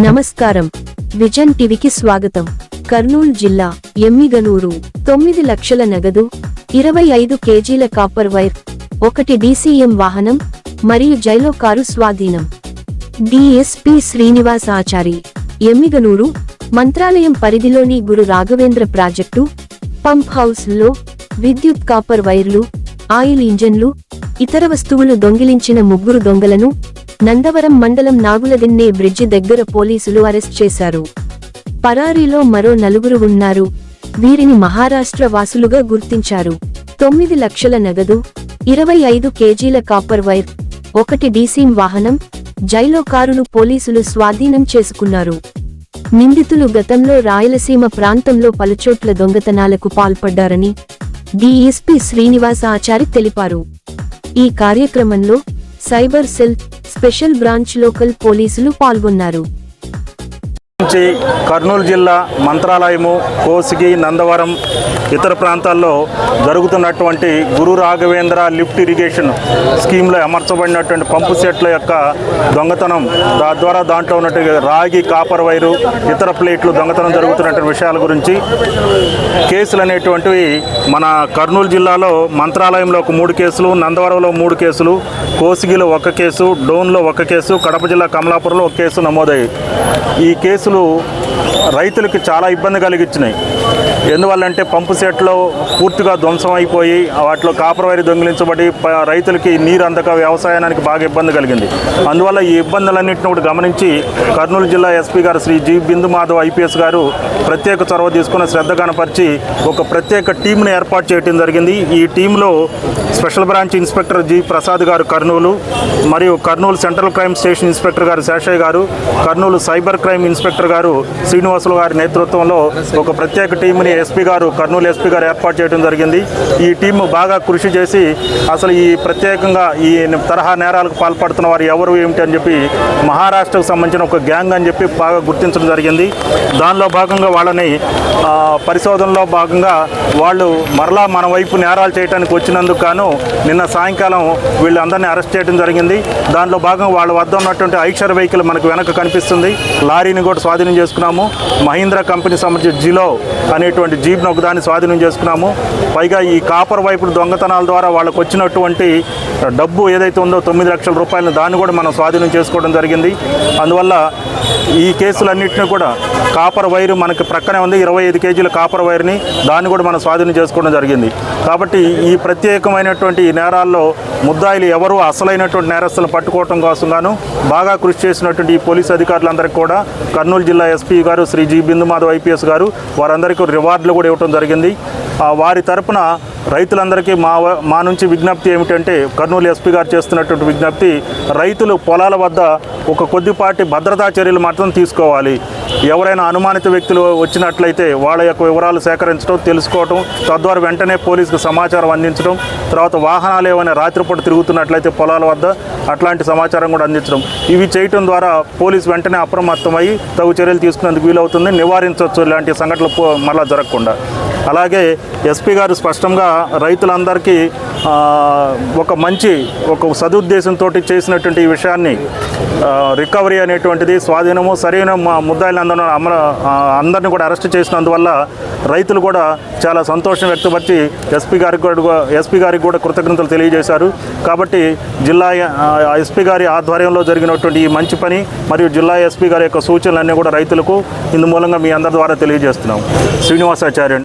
నమస్కారం, విజన్ టీవీకి స్వాగతం. కర్నూలు జిల్లా ఎమ్మిగనూరు 9 లక్షల నగదు, 25 కేజీల కాపర్ వైర్, 1 DCM వాహనం మరియు జైలో కారు స్వాధీనం. DSP శ్రీనివాస్ ఆచారి, ఎమ్మిగనూరు మంత్రాలయం పరిధిలోని గురు రాఘవేంద్ర ప్రాజెక్టు పంప్ హౌస్ లో విద్యుత్ కాపర్ వైర్లు, ఆయిల్ ఇంజన్లు, ఇతర వస్తువులు దొంగిలించిన 3 దొంగలను నందవరం మండలం నాగులదిన్నె బ్రిడ్జి దగ్గర పోలీసులు అరెస్ట్ చేశారు. పరారీలో మరో 4 ఉన్నారు. వీరిని మహారాష్ట్ర వాసులుగా గుర్తించారు. 9 లక్షల నగదు, 25 కేజీల కాపర్ వైర్, 1 DCM వాహనం, జైలో కారును పోలీసులు స్వాధీనం చేసుకున్నారు. నిందితులు గతంలో రాయలసీమ ప్రాంతంలో పలుచోట్ల దొంగతనాలకు పాల్పడ్డారని DSP శ్రీనివాస్ ఆచారి తెలిపారు. ఈ కార్యక్రమంలో cyber cell, special branch local పోలీసులు పాల్గొన్నారు. కర్నూలు జిల్లా మంత్రాలయము, కోసిగి, నందవరం ఇతర ప్రాంతాల్లో జరుగుతున్నటువంటి గురు రాఘవేంద్ర లిఫ్ట్ ఇరిగేషన్ స్కీమ్లో అమర్చబడినటువంటి పంపు సెట్ల యొక్క దొంగతనం, తద్వారా దాంట్లో ఉన్నటువంటి రాగి, కాపర్ వైరు, ఇతర ప్లేట్లు దొంగతనం జరుగుతున్నటువంటి విషయాల గురించి కేసులు అనేటువంటివి మన కర్నూలు జిల్లాలో మంత్రాలయంలో 3 కేసులు, నందవరంలో 3 కేసులు, కోసిగిలో 1 కేసు, డోన్లో 1 కేసు, కడప జిల్లా కమలాపురంలో 1 కేసు నమోదయ్యాయి. ఈ కేసులు రైతులకి చాలా ఇబ్బంది కలిగించినాయి. ఎందువల్లంటే పంపు సెట్లో పూర్తిగా ధ్వంసం అయిపోయి వాటిలో కాపర్ వైర్ దొంగిలించబడి రైతులకి నీరు అందక వ్యవసాయానికి బాగా ఇబ్బంది కలిగింది. అందువల్ల ఈ ఇబ్బందులన్నింటినీ కూడా గమనించి కర్నూలు జిల్లా ఎస్పీ గారు శ్రీ జి బిందు మాధవ్ IPS గారు ప్రత్యేక చొరవ తీసుకుని శ్రద్ధ కనపరిచి ఒక ప్రత్యేక టీంను ఏర్పాటు చేయడం జరిగింది. ఈ టీంలో special branch inspector G Prasad గారు కర్నూలు, మరియు Kurnool central crime station inspector గారు శేషయ్య గారు, కర్నూలు సైబర్ క్రైమ్ ఇన్స్పెక్టర్ గారు శ్రీనివాసులు గారి నేతృత్వంలో ఒక ప్రత్యేక టీంని కర్నూలు ఎస్పీ గారు ఏర్పాటు చేయడం జరిగింది. ఈ టీం బాగా కృషి చేసి అసలు ఈ ప్రత్యేకంగా ఈ తరహా నేరాలకు పాల్పడుతున్న వారు ఎవరు ఏమిటి అని చెప్పి మహారాష్ట్రకు సంబంధించిన ఒక గ్యాంగ్ అని చెప్పి బాగా గుర్తించడం జరిగింది. దానిలో భాగంగా వాళ్ళని పరిశోధనలో భాగంగా వాళ్ళు మరలా మన వైపు నేరాలు చేయడానికి వచ్చినందుకు గాను నిన్న సాయంకాలం వీళ్ళందరినీ అరెస్ట్ చేయడం జరిగింది. దానిలో భాగంగా వాళ్ళ వద్ద ఉన్నటువంటి ఐషర్ వెహికల్ మనకు వెనక కనిపిస్తుంది, లారీని కూడా స్వాధీనం చేసుకున్నాము. మహీంద్రా కంపెనీ సంబంధించిన జిలో అనేటువంటి జీప్ను ఒకదాన్ని స్వాధీనం చేసుకున్నాము. పైగా ఈ కాపర్ వైపు దొంగతనాల ద్వారా వాళ్ళకు వచ్చినటువంటి డబ్బు ఏదైతే ఉందో 9 లక్షల రూపాయలను దాన్ని కూడా మనం స్వాధీనం చేసుకోవడం జరిగింది. అందువల్ల ఈ కేసులన్నింటినీ కూడా కాపర్ వైరు మనకి ప్రక్కనే ఉంది, 25 కేజీల కాపర్ వైర్ని దాన్ని కూడా మనం స్వాధీనం చేసుకోవడం జరిగింది. కాబట్టి ఈ ప్రత్యేకమైనటువంటి ఈ నేరాల్లో ముద్దాయిలు ఎవరు అసలైనటువంటి నేరస్తులను పట్టుకోవడం కోసం గాను బాగా కృషి చేసినటువంటి ఈ పోలీసు అధికారులందరికీ కూడా కర్నూలు జిల్లా ఎస్పీ గారు శ్రీ జి బిందు మాధవ్ IPS గారు వారందరికీ రివార్డులు కూడా ఇవ్వడం జరిగింది. వారి తరపున రైతులందరికీ మా నుంచి విజ్ఞప్తి ఏమిటంటే, కర్నూలు ఎస్పీ గారు చేస్తున్నటువంటి విజ్ఞప్తి, రైతులు పొలాల వద్ద ఒక కొద్దిపాటి భద్రతా చర్యలు మాత్రం తీసుకోవాలి. ఎవరైనా అనుమానిత వ్యక్తులు వచ్చినట్లయితే వాళ్ళ యొక్క వివరాలు సేకరించడం, తెలుసుకోవటం, తద్వారా వెంటనే పోలీసుకు సమాచారం అందించడం, తర్వాత వాహనాలు ఏమైనా రాత్రిపూట తిరుగుతున్నట్లయితే పొలాల వద్ద అట్లాంటి సమాచారం కూడా అందించడం, ఇవి చేయటం ద్వారా పోలీసు వెంటనే అప్రమత్తమై తగు చర్యలు తీసుకునేందుకు వీలవుతుంది, నివారించవచ్చు ఇలాంటి సంఘటనలు మళ్ళా జరగకుండా. అలాగే ఎస్పీ గారు స్పష్టంగా రైతులందరికీ ఒక సదుద్దేశంతో చేసినటువంటి ఈ విషయాన్ని రికవరీ అనేటువంటిది, స్వాధీనము, సరైన ముద్దాయిలందరూ అందరినీ కూడా అరెస్ట్ చేసినందువల్ల రైతులు కూడా చాలా సంతోషం వ్యక్తపరిచి ఎస్పీ గారికి కూడా కృతజ్ఞతలు తెలియజేశారు. కాబట్టి జిల్లా ఎస్పీ గారి ఆధ్వర్యంలో జరిగినటువంటి ఈ మంచి పని మరియు జిల్లా ఎస్పీ గారి యొక్క సూచనలన్నీ కూడా రైతులకు ఇందు మూలంగా మీ అందరి ద్వారా తెలియజేస్తున్నాం. శ్రీనివాసాచార్య.